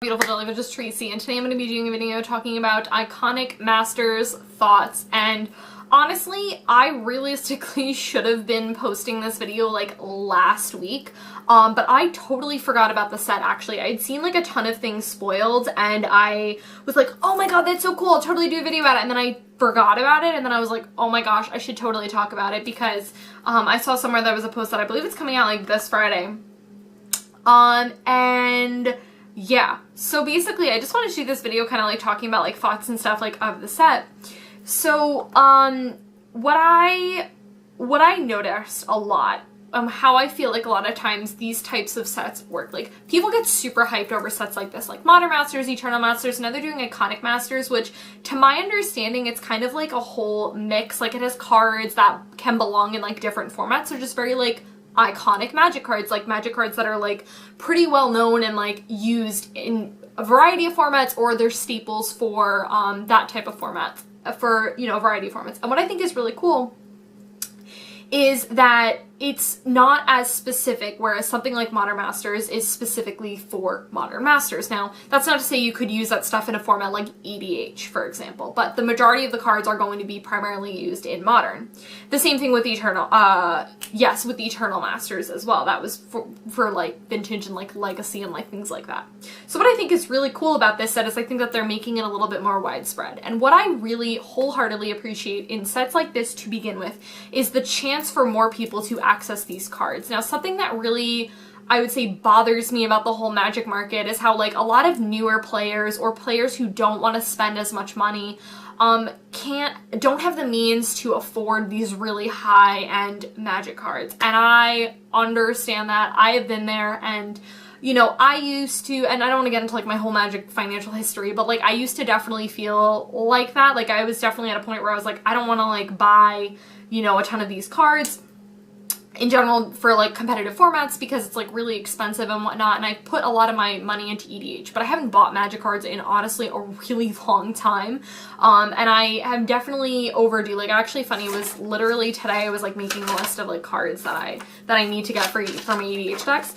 Beautiful Jellyfish, it's Tracy, and today I'm going to be doing a video talking about iconic masters thoughts. And honestly, I realistically should have been posting this video like last week, but I totally forgot about the set. Actually, I'd seen like a ton of things spoiled and I was like, oh my god, that's so cool, I'll totally do a video about it, and then I forgot about it, and then I was like, oh my gosh, I should totally talk about it because I saw somewhere there was a post that I believe it's coming out like this Friday. And yeah, so basically I just wanted to do this video kind of like talking about like thoughts and stuff like of the set. So what I noticed a lot, how I feel like a lot of times these types of sets work, like people get super hyped over sets like this, like Modern Masters, Eternal Masters, and now they're doing Iconic Masters, which to my understanding it's kind of like a whole mix, like it has cards that can belong in like different formats. They're just very like iconic magic cards, like magic cards that are like pretty well known and like used in a variety of formats, or they're staples for that type of format, for, you know, a variety of formats. And what I think is really cool is that it's not as specific, whereas something like Modern Masters is specifically for Modern Masters. Now, that's not to say you could use that stuff in a format like EDH, for example, but the majority of the cards are going to be primarily used in Modern. The same thing with Eternal, yes, with the Eternal Masters as well. That was for like Vintage and like Legacy and like things like that. So what I think is really cool about this set is I think that they're making it a little bit more widespread. And what I really wholeheartedly appreciate in sets like this to begin with is the chance for more people to access these cards. Now, something that really, I would say, bothers me about the whole Magic market is how like a lot of newer players or players who don't want to spend as much money don't have the means to afford these really high-end Magic cards. And I understand that. I have been there, and you know, I used to, and I don't want to get into like my whole Magic financial history, but like I used to definitely feel like that. Like I was definitely at a point where I was like, I don't want to like buy, you know, a ton of these cards in general for like competitive formats because it's like really expensive and whatnot, and I put a lot of my money into EDH, but I haven't bought Magic cards in honestly a really long time, and I am definitely overdue. Like actually funny, it was literally today I was like making a list of like cards that I need to get for my EDH decks,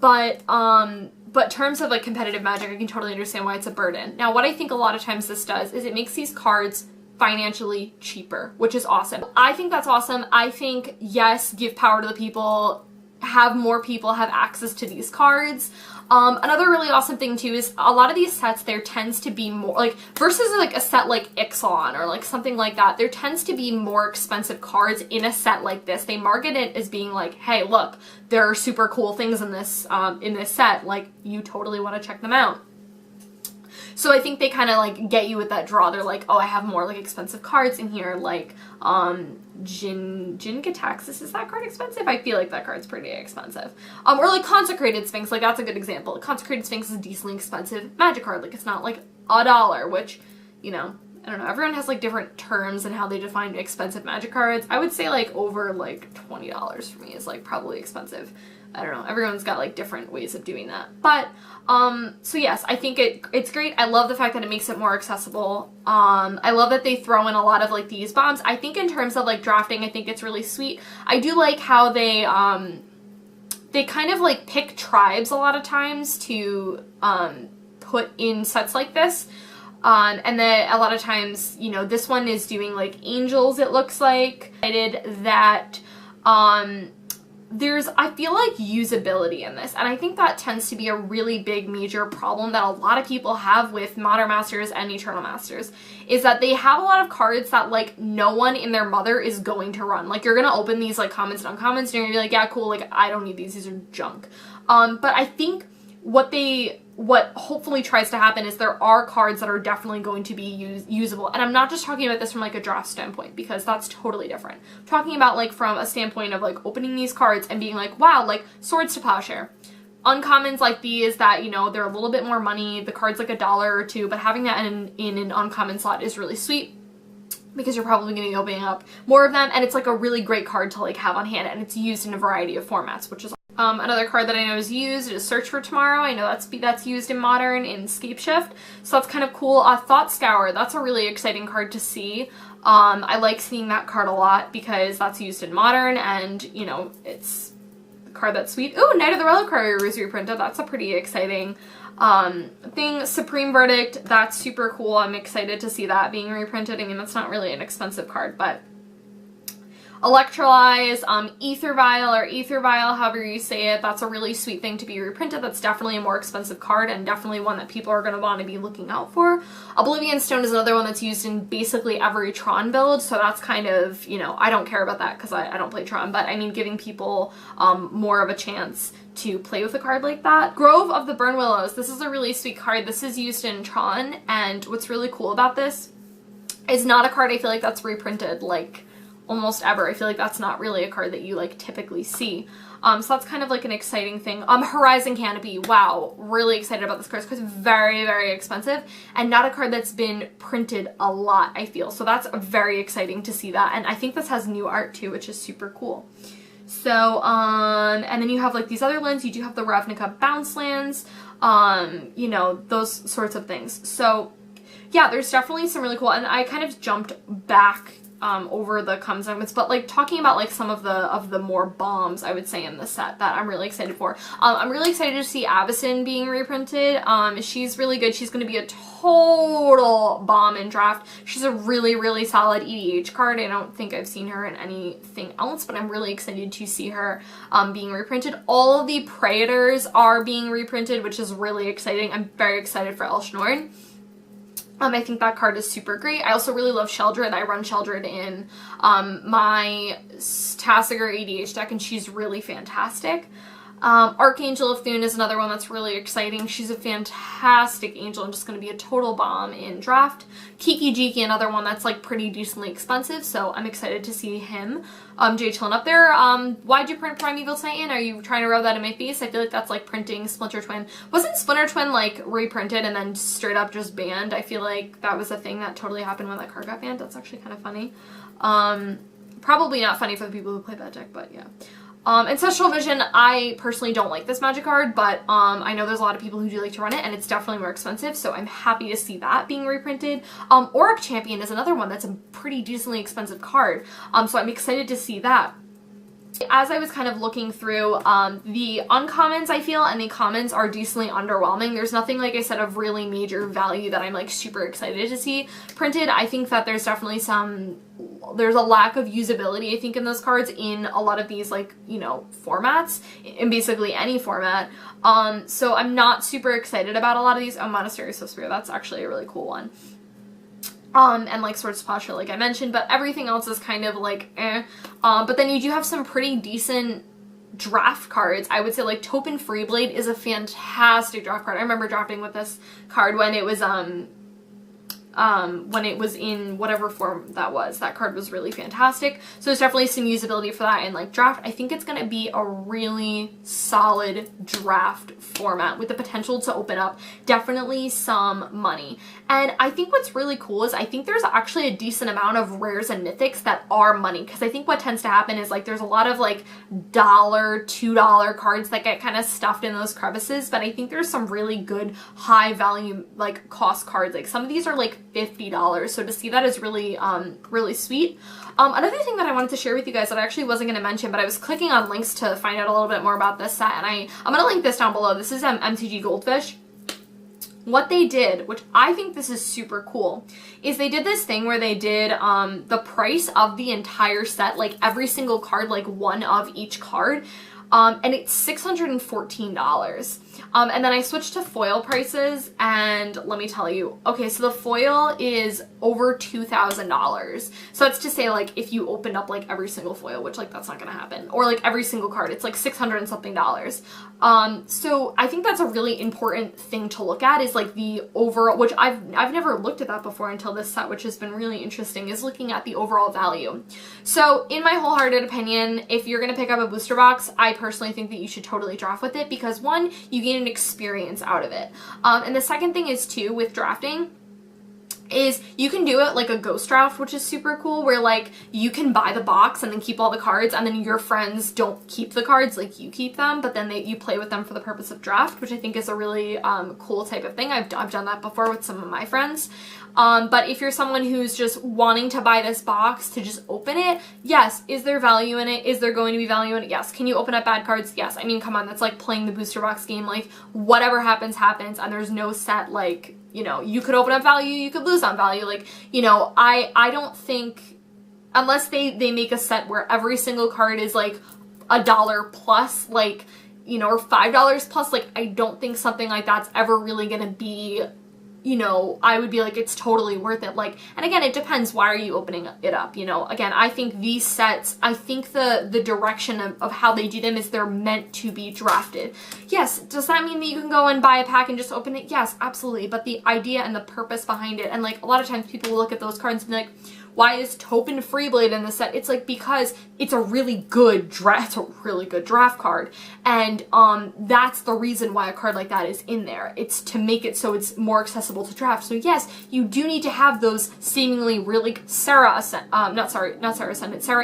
but terms of like competitive Magic, I can totally understand why it's a burden. Now what I think a lot of times this does is it makes these cards financially cheaper, which is awesome. I think that's awesome. I think, yes, give power to the people, have more people have access to these cards. Another really awesome thing too is a lot of these sets, there tends to be more, like, versus like a set like Ixalan or like something like that, there tends to be more expensive cards in a set like this. They market it as being like, hey, look, there are super cool things in this set, like, you totally want to check them out. So I think they kind of like get you with that draw. They're like, oh, I have more like expensive cards in here, like Jin Gitaxis. Is that card expensive? I feel like that card's pretty expensive. Or like Consecrated Sphinx, like that's a good example. Consecrated Sphinx is a decently expensive Magic card. Like it's not like $1, which, you know, I don't know, everyone has like different terms and how they define expensive Magic cards. I would say like over like $20 for me is like probably expensive. I don't know, everyone's got like different ways of doing that. But so yes, I think it's great. I love the fact that it makes it more accessible. I love that they throw in a lot of like these bombs. I think in terms of like drafting, I think it's really sweet. I do like how they kind of like pick tribes a lot of times to put in sets like this. And then a lot of times, you know, this one is doing like angels, it looks like. I did that there's, I feel like, usability in this, and I think that tends to be a really big major problem that a lot of people have with Modern Masters and Eternal Masters, is that they have a lot of cards that like no one in their mother is going to run. Like you're gonna open these like commons and uncommons and you're gonna be like, yeah, cool, like I don't need these are junk. But I think what hopefully tries to happen is there are cards that are definitely going to be usable. And I'm not just talking about this from like a draft standpoint, because that's totally different. I'm talking about like from a standpoint of like opening these cards and being like, wow, like Swords to Plowshare. Uncommons like these that, you know, they're a little bit more money, the card's like $1 or $2, but having that in an uncommon slot is really sweet, because you're probably going to be opening up more of them, and it's like a really great card to like have on hand, and it's used in a variety of formats, which is another card that I know is used is Search for Tomorrow. I know that's used in Modern in Scapeshift, so that's kind of cool. Thought Scour, that's a really exciting card to see. I like seeing that card a lot because that's used in Modern, and you know, it's a card that's sweet. Ooh, Knight of the Reliquary was reprinted. That's a pretty exciting thing. Supreme Verdict, that's super cool. I'm excited to see that being reprinted. I mean, that's not really an expensive card, but Electrolyze, Ether Vial or Ether Vial, however you say it, that's a really sweet thing to be reprinted. That's definitely a more expensive card and definitely one that people are going to want to be looking out for. Oblivion Stone is another one that's used in basically every Tron build, so that's kind of, you know, I don't care about that because I don't play Tron, but I mean giving people more of a chance to play with a card like that. Grove of the Burn Willows, this is a really sweet card. This is used in Tron, and what's really cool about this is not a card I feel like that's reprinted like almost ever. I feel like that's not really a card that you like typically see. So that's kind of like an exciting thing. Horizon Canopy, wow, really excited about this card. This card's very, very expensive and not a card that's been printed a lot, I feel. So that's very exciting to see that. And I think this has new art too, which is super cool. So, and then you have like these other lands. You do have the Ravnica bounce lands, you know, those sorts of things. So yeah, there's definitely some really cool, and I kind of jumped back over the common segments, but like talking about like some of the more bombs I would say in the set that I'm really excited for. I'm really excited to see Avacyn being reprinted. She's really good. She's going to be a total bomb in draft. She's a really, really solid EDH card. I don't think I've seen her in anything else, but I'm really excited to see her being reprinted. All of the Praetors are being reprinted, which is really exciting. I'm very excited for Elesh Norn. I think that card is super great. I also really love Sheldred. I run Sheldred in my Tasigur EDH deck, and she's really fantastic. Archangel of Thune is another one that's really exciting. She's a fantastic angel and just going to be a total bomb in draft. Kiki Jiki, another one that's like pretty decently expensive, so I'm excited to see him. Jay chilling up there. Why'd you print Primeval Titan? Are you trying to rub that in my face? I feel like that's like printing Splinter Twin. Wasn't Splinter Twin like reprinted and then straight up just banned? I feel like that was a thing that totally happened when that card got banned. That's actually kind of funny. Probably not funny for the people who play that deck, but yeah. Ancestral Vision, I personally don't like this magic card, but I know there's a lot of people who do like to run it, and it's definitely more expensive, so I'm happy to see that being reprinted. Auriol Champion is another one that's a pretty decently expensive card, so I'm excited to see that. As I was kind of looking through the uncommons, I feel, and the commons are decently underwhelming. There's nothing, like I said, of really major value that I'm like super excited to see printed. I think that there's definitely there's a lack of usability, I think, in those cards in a lot of these, like, you know, formats, in basically any format. So I'm not super excited about a lot of these. Oh, Monastery of Swiftspear, that's actually a really cool one. And like Swords to Posture, like I mentioned, but everything else is kind of like eh. But then you do have some pretty decent draft cards. I would say like Topin Freeblade is a fantastic draft card. I remember drafting with this card when it was in whatever form that was. That card was really fantastic. So there's definitely some usability for that in like draft. I think it's going to be a really solid draft format with the potential to open up definitely some money. And I think what's really cool is I think there's actually a decent amount of rares and mythics that are money, because I think what tends to happen is like there's a lot of like $1, $2 cards that get kind of stuffed in those crevices, but I think there's some really good high value like cost cards. Like some of these are like $50, so to see that is really really sweet. Another thing that I wanted to share with you guys that I actually wasn't going to mention, but I was clicking on links to find out a little bit more about this set, and I'm going to link this down below. This is MTG Goldfish. What they did, which I think this is super cool, is they did this thing where they did the price of the entire set, like every single card, like one of each card, and it's $614. And then I switched to foil prices, and let me tell you, okay, so the foil is over $2,000. So that's to say, like, if you opened up, like, every single foil, which, like, that's not gonna happen, or, like, every single card, it's, like, $600 and something. So I think that's a really important thing to look at, is, like, the overall, which I've never looked at that before until this set, which has been really interesting, is looking at the overall value. So, in my wholehearted opinion, if you're gonna pick up a booster box, I personally think that you should totally draft with it, because, one, you gain an experience out of it. And the second thing is, too, with drafting, is you can do it like a ghost draft, which is super cool, where like you can buy the box and then keep all the cards, and then your friends don't keep the cards, like you keep them, but then you play with them for the purpose of draft, which I think is a really cool type of thing. I've done that before with some of my friends. But if you're someone who's just wanting to buy this box to just open it, yes. Is there value in it? Is there going to be value in it? Yes. Can you open up bad cards? Yes. I mean, come on, that's like playing the booster box game. Like, whatever happens, happens, and there's no set, like, you know, you could open up value, you could lose on value. Like, you know, I don't think, unless they make a set where every single card is like $1 plus, like, you know, or $5 plus, like, I don't think something like that's ever really gonna be, you know, I would be like, it's totally worth it. Like, and again, it depends, why are you opening it up, you know? Again, I think these sets, I think the direction of how they do them is they're meant to be drafted. Yes, does that mean that you can go and buy a pack and just open it? Yes, absolutely. But the idea and the purpose behind it, and like a lot of times people will look at those cards and be like, why is Topin Freeblade in the set? It's like, because it's a really good draft card, and that's the reason why a card like that is in there. It's to make it so it's more accessible to draft. So yes, you do need to have those seemingly really Sarah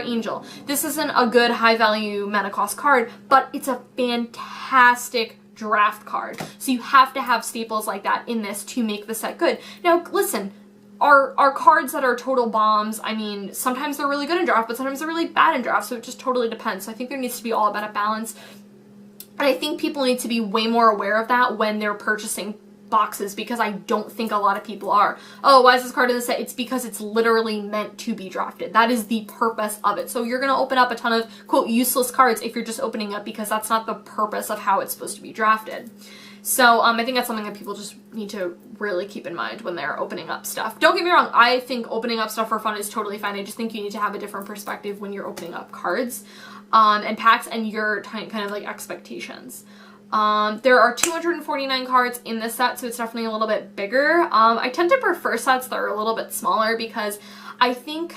Angel. This isn't a good high value mana cost card, but it's a fantastic draft card. So you have to have staples like that in this to make the set good. Now listen, our cards that are total bombs, I mean, sometimes they're really good in draft, but sometimes they're really bad in draft, so it just totally depends. So I think there needs to be all about a balance. And I think people need to be way more aware of that when they're purchasing boxes, because I don't think a lot of people are. Oh, why is this card in the set? It's because it's literally meant to be drafted. That is the purpose of it. So you're going to open up a ton of, quote, useless cards if you're just opening up, because that's not the purpose of how it's supposed to be drafted. So I think that's something that people just need to really keep in mind when they're opening up stuff. Don't get me wrong, I think opening up stuff for fun is totally fine. I just think you need to have a different perspective when you're opening up cards and packs, and your kind of like expectations. There are 249 cards in this set, so it's definitely a little bit bigger. I tend to prefer sets that are a little bit smaller, because I think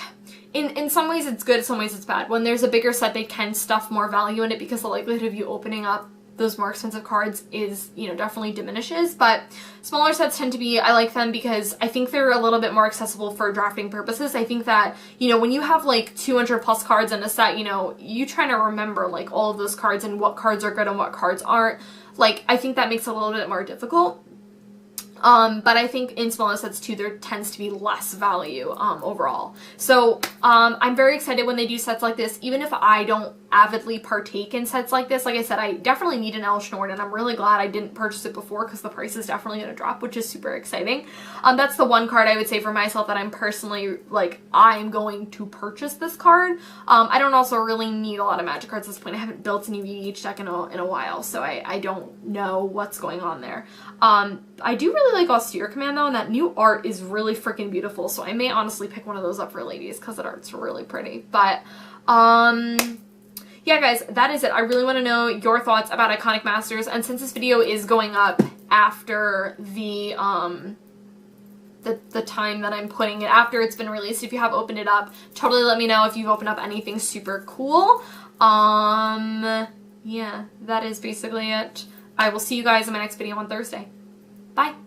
in some ways it's good, in some ways it's bad. When there's a bigger set, they can stuff more value in it, because the likelihood of you opening up those more expensive cards is, you know, definitely diminishes. But smaller sets tend to be, I like them because I think they're a little bit more accessible for drafting purposes. I think that, you know, when you have like 200 plus cards in a set, you know, you trying to remember like all of those cards and what cards are good and what cards aren't. Like, I think that makes it a little bit more difficult. But I think in smaller sets too, there tends to be less value overall. So I'm very excited when they do sets like this, even if I don't avidly partake in sets like this. Like I said, I definitely need an Elesh Norn, and I'm really glad I didn't purchase it before, because the price is definitely going to drop, which is super exciting. That's the one card I would say for myself that I'm personally, like, I'm going to purchase this card. I don't also really need a lot of magic cards at this point. I haven't built an EVH deck in a while, so I don't know what's going on there. I do really like Austere Command though, and that new art is really freaking beautiful, so I may honestly pick one of those up for ladies, because that art's really pretty. But yeah, guys, that is it. I really want to know your thoughts about Iconic Masters, and since this video is going up after the time that I'm putting it, after it's been released, if you have opened it up, totally let me know if you've opened up anything super cool. Yeah, that is basically it. I will see you guys in my next video on Thursday. Bye!